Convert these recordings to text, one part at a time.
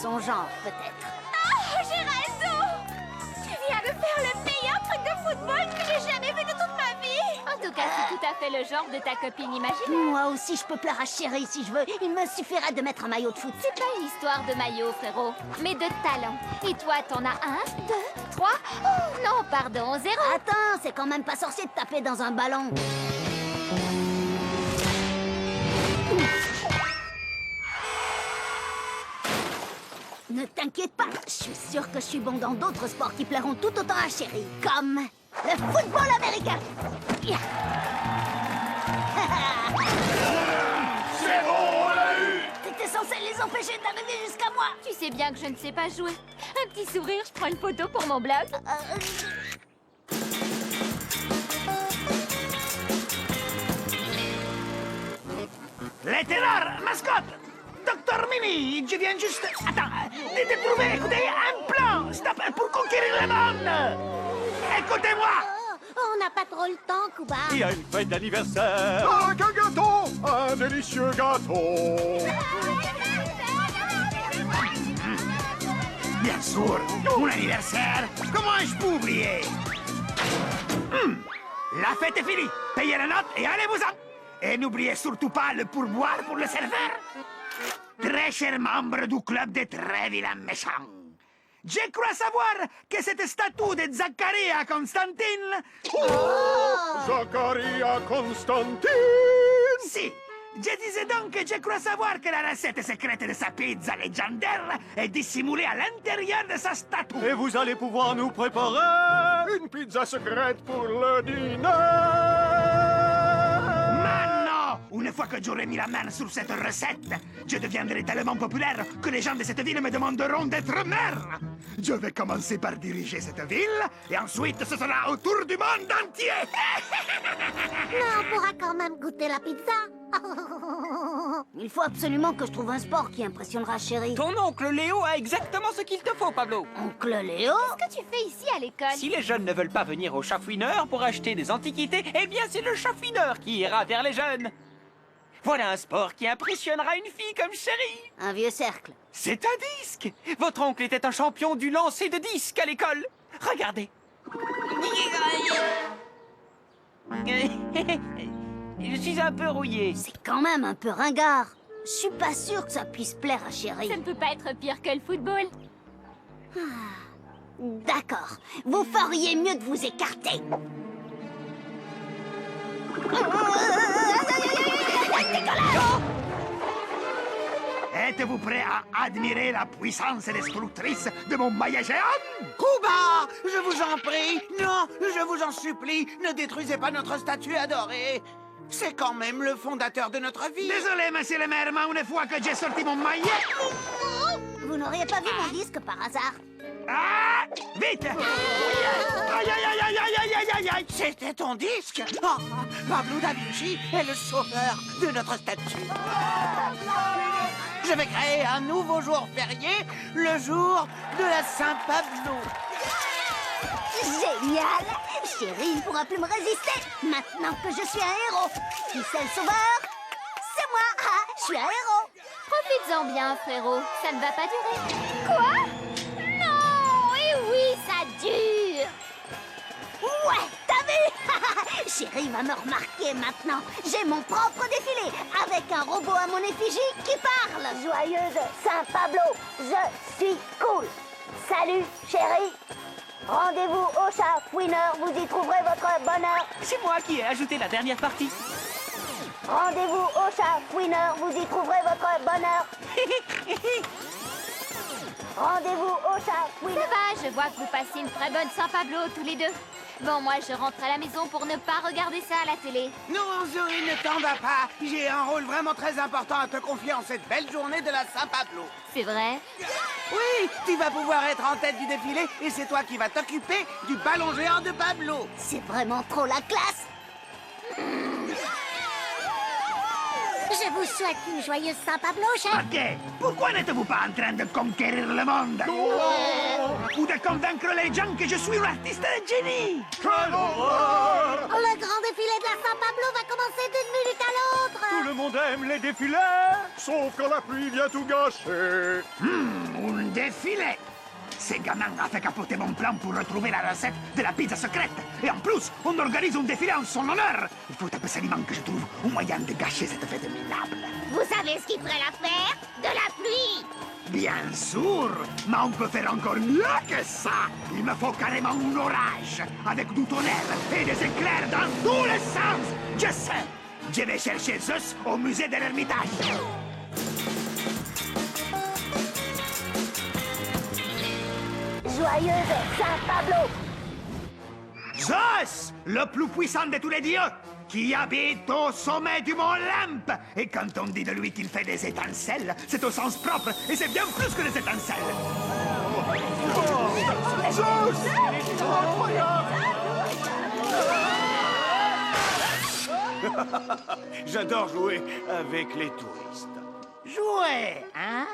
son genre, peut-être. Oh, j'ai raison! Tu viens de faire le meilleur truc de football que j'ai jamais vu de toute ma vie! En tout cas, c'est tout à fait le genre de ta copine imaginaire. Moi aussi, je peux plaire à Chérie si je veux. Il me suffirait de mettre un maillot de foot. C'est pas une histoire de maillot, frérot, mais de talent. Et toi, t'en as 1, 2, 3... Oh, non, pardon, 0. Attends, c'est quand même pas sorcier de taper dans un ballon. Ne t'inquiète pas, je suis sûre que je suis bon dans d'autres sports qui plairont tout autant à Chérie, comme le football américain. Yeah. C'est bon, on l'a eu! T'étais censé les empêcher d'arriver jusqu'à moi. Tu sais bien que je ne sais pas jouer. Un petit sourire, je prends une photo pour mon blog. Les ténors, mascotte! Docteur Mimi, je viens juste... Attends, de trouver, écoutez, un plan! Stop, pour conquérir le monde! Écoutez-moi! On n'a pas trop le temps, Kuba. Il y a une fête d'anniversaire! Ah, qu'un gâteau! Un délicieux gâteau! Bien sûr, mon anniversaire! Comment ai-je pu oublier? La fête est finie! Payez la note et allez-vous-en! Et n'oubliez surtout pas le pourboire pour le serveur! Très cher membre du club des très vilains méchants! Je crois savoir que cette statue de Zaccaria Constantine... Zaccaria Constantine! Si! Je disais donc que je crois savoir que la recette secrète de sa pizza légendaire est dissimulée à l'intérieur de sa statue. Et vous allez pouvoir nous préparer une pizza secrète pour le dîner! Maintenant, une fois que j'aurai mis la main sur cette recette, je deviendrai tellement populaire que les gens de cette ville me demanderont d'être maire. Je vais commencer par diriger cette ville, et ensuite ce sera au tour du monde entier. Mais on pourra quand même goûter la pizza. Il faut absolument que je trouve un sport qui impressionnera Chérie. Ton oncle Léo a exactement ce qu'il te faut, Pablo. Oncle Léo? Qu'est-ce que tu fais ici à l'école? Si les jeunes ne veulent pas venir au chafouineur pour acheter des antiquités, eh bien c'est le chafouineur qui ira vers les jeunes. Voilà un sport qui impressionnera une fille comme Chérie. Un vieux cercle. C'est un disque. Votre oncle était un champion du lancer de disques à l'école. Regardez. Je suis un peu rouillé. C'est quand même un peu ringard. Je suis pas sûre que ça puisse plaire à Chérie. Ça ne peut pas être pire que le football. D'accord. Vous feriez mieux de vous écarter. Êtes-vous prêt à admirer la puissance destructrice de mon maillet géant? Kuba, je vous en prie, non, je vous en supplie, ne détruisez pas notre statue adorée. C'est quand même le fondateur de notre ville. Désolé, monsieur le maire, mais une fois que j'ai sorti mon maillet... Vous n'auriez pas vu mon disque par hasard? Ah! Vite! Aïe, aïe, aïe, aïe, aïe, aïe, aïe, aïe, aïe! C'était ton disque? Oh, Pablo Da Vinci est le sauveur de notre statue. Je vais créer un nouveau jour férié, le jour de la Saint-Pablo. Génial! Chérie, il ne pourra plus me résister. Maintenant que je suis un héros. Qui c'est le sauveur? C'est moi! Ah, je suis un héros! Profites-en bien, frérot. Ça ne va pas durer. Quoi? Non! Et oui, ça dure! Ouais, t'as vu? Chérie va me remarquer maintenant. J'ai mon propre défilé avec un robot à mon effigie qui parle. Joyeuse Saint-Pablo, je suis cool. Salut, chérie. Rendez-vous au chafouineur, vous y trouverez votre bonheur. C'est moi qui ai ajouté la dernière partie. Rendez-vous au chafouineur, vous y trouverez votre bonheur. Rendez-vous au chafouineur. Ça va, je vois que vous passez une très bonne Saint-Pablo tous les deux. Bon, moi, je rentre à la maison pour ne pas regarder ça à la télé. Non, Zoé, ne t'en va pas. J'ai un rôle vraiment très important à te confier en cette belle journée de la Saint-Pablo. C'est vrai? Oui, tu vas pouvoir être en tête du défilé et c'est toi qui vas t'occuper du ballon géant de Pablo. C'est vraiment trop la classe. Je vous souhaite une joyeuse Saint-Pablo, chef. Ok, pourquoi n'êtes-vous pas en train de conquérir le monde? Ou de convaincre les gens que je suis un artiste de génie? Quelle horreur! Le grand défilé de la Saint-Pablo va commencer d'une minute à l'autre. Tout le monde aime les défilés, sauf quand la pluie vient tout gâcher. Un défilé! Ces gamins ont fait capoter mon plan pour retrouver la recette de la pizza secrète. Et en plus, on organise un défilé en son honneur. Il faut absolument que je trouve un moyen de gâcher cette fête minable. Vous savez ce qui ferait l'affaire? De la pluie. Bien sûr, mais on peut faire encore mieux que ça. Il me faut carrément un orage, avec du tonnerre et des éclairs dans tous les sens. Je sais, je vais chercher Zeus au musée de l'Ermitage. Joyeuse Saint-Pablo. Zeus, le plus puissant de tous les dieux, qui habite au sommet du mont Olympe. Et quand on dit de lui qu'il fait des étincelles, c'est au sens propre, et c'est bien plus que des étincelles. J'adore jouer avec les touristes. Jouer, hein?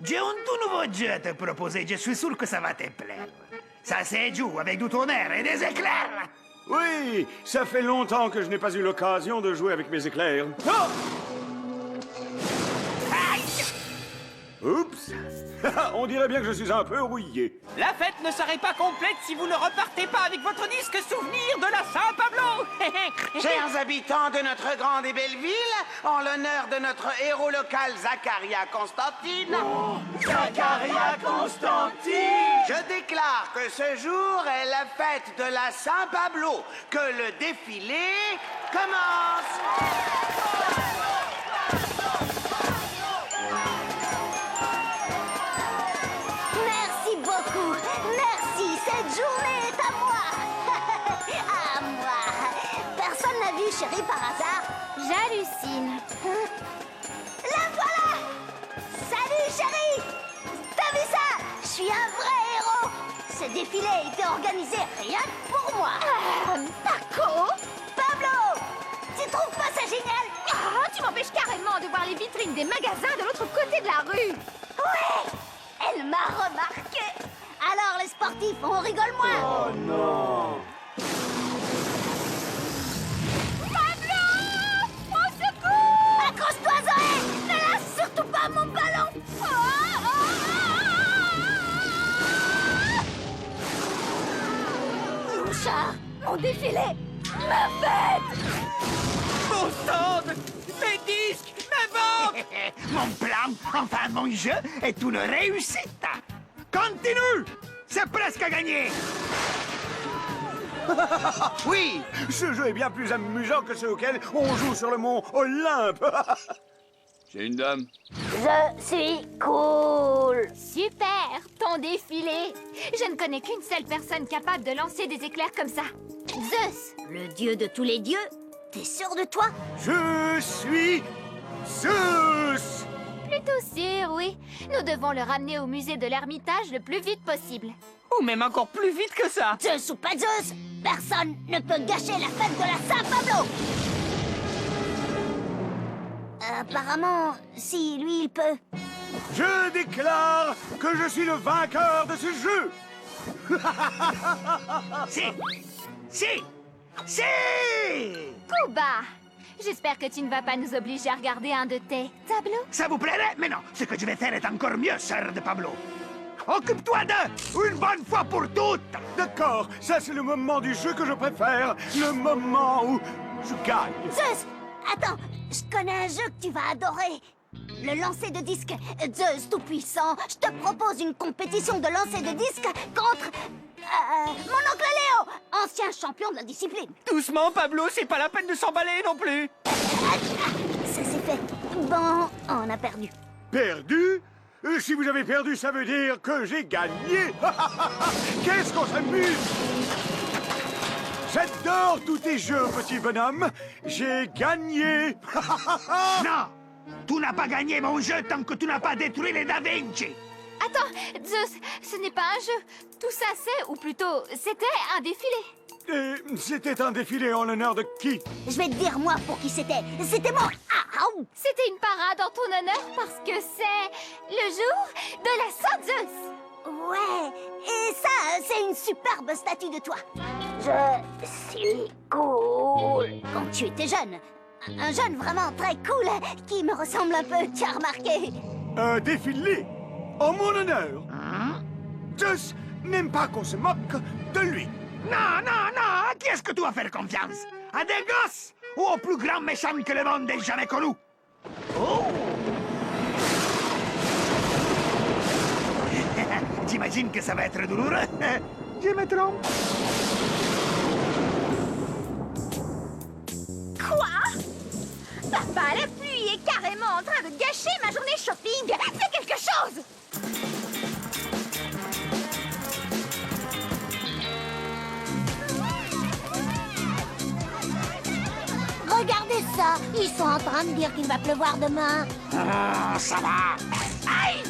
J'ai un tout nouveau jeu à te proposer, je suis sûr que ça va te plaire. Ça se joue avec du tonnerre et des éclairs. Oui, ça fait longtemps que je n'ai pas eu l'occasion de jouer avec mes éclairs. Oh! Aïe! Oups! On dirait bien que je suis un peu rouillé. La fête ne serait pas complète si vous ne repartez pas avec votre disque souvenir de la Saint-Pablo. Chers habitants de notre grande et belle ville, en l'honneur de notre héros local Zacharia Constantine... Zacharia Constantine! Je déclare que ce jour est la fête de la Saint-Pablo, que le défilé commence! Merci beaucoup. Merci. Cette journée est à moi. À moi. Personne n'a vu Chéri par hasard? J'hallucine. La voilà. Salut, Chéri. T'as vu ça? Je suis un vrai héros. Ce défilé a été organisé rien que pour moi. Paco? Pablo, tu trouves pas ça génial? Ah, tu m'empêches carrément de voir les vitrines des magasins de l'autre côté de la rue. Ouais. Elle m'a remarqué. Alors les sportifs, on rigole moins. Oh non! Pablo! Au secours! Accroche-toi, Zoé. Ne lâche surtout pas mon ballon. Louchard, mon défilé, ma fête. Mon stand, mes disques, ma banque. Mon plan, enfin mon jeu, est une réussite. Continue! C'est presque gagné! Oui, ce jeu est bien plus amusant que ceux auxquels on joue sur le mont Olympe. J'ai une dame. Je suis cool. Super, ton défilé. Je ne connais qu'une seule personne capable de lancer des éclairs comme ça. Zeus, le dieu de tous les dieux. T'es sûr de toi? Je suis Zeus! Plutôt sûr, oui. Nous devons le ramener au musée de l'Ermitage le plus vite possible. Ou même encore plus vite que ça. Zeus ou pas Zeus, personne ne peut gâcher la fête de la Saint-Pablo. Apparemment, si, lui, il peut. Je déclare que je suis le vainqueur de ce jeu. Si! Kuba, j'espère que tu ne vas pas nous obliger à regarder un de tes tableaux. Ça vous plairait? Mais non, ce que je vais faire est encore mieux, sœur de Pablo. Occupe-toi d'eux, une bonne fois pour toutes! D'accord, ça c'est le moment du jeu que je préfère. Le moment où je gagne. Zeus, attends, je connais un jeu que tu vas adorer. Le lancer de disque. Zeus tout-puissant, je te propose une compétition de lancer de disque contre... mon oncle Léo, ancien champion de la discipline. Doucement, Pablo, c'est pas la peine de s'emballer non plus. Ça c'est fait. Bon, on a perdu. Perdu? Si vous avez perdu, ça veut dire que j'ai gagné. Qu'est-ce qu'on s'amuse! J'adore tous tes jeux, petit bonhomme. J'ai gagné. Non! Tu n'as pas gagné mon jeu tant que tu n'as pas détruit les Da Vinci! Attends, Zeus, ce n'est pas un jeu. Tout ça c'est, ou plutôt, c'était un défilé. Et c'était un défilé en l'honneur de qui? Je vais te dire, moi, pour qui c'était. C'était moi. Ah, oh. C'était une parade en ton honneur parce que c'est le jour de la Saint-Zeus. Ouais, et ça, c'est une superbe statue de toi. Je suis cool. Quand tu étais jeune. Un jeune vraiment très cool qui me ressemble un peu, tu as remarqué? Un défilé en mon honneur. Zeus n'aime pas qu'on se moque de lui. Non, non, non! À qui est-ce que tu vas faire confiance? À des gosses? Ou au plus grand méchant que le monde ait jamais connu? Oh! J'imagine que ça va être douloureux. Je me trompe. Quoi? Papa, la pluie est carrément en train de gâcher ma journée shopping. Fais quelque chose! Regardez ça. Ils sont en train de dire qu'il va pleuvoir demain. Ah, ça va. Aïe!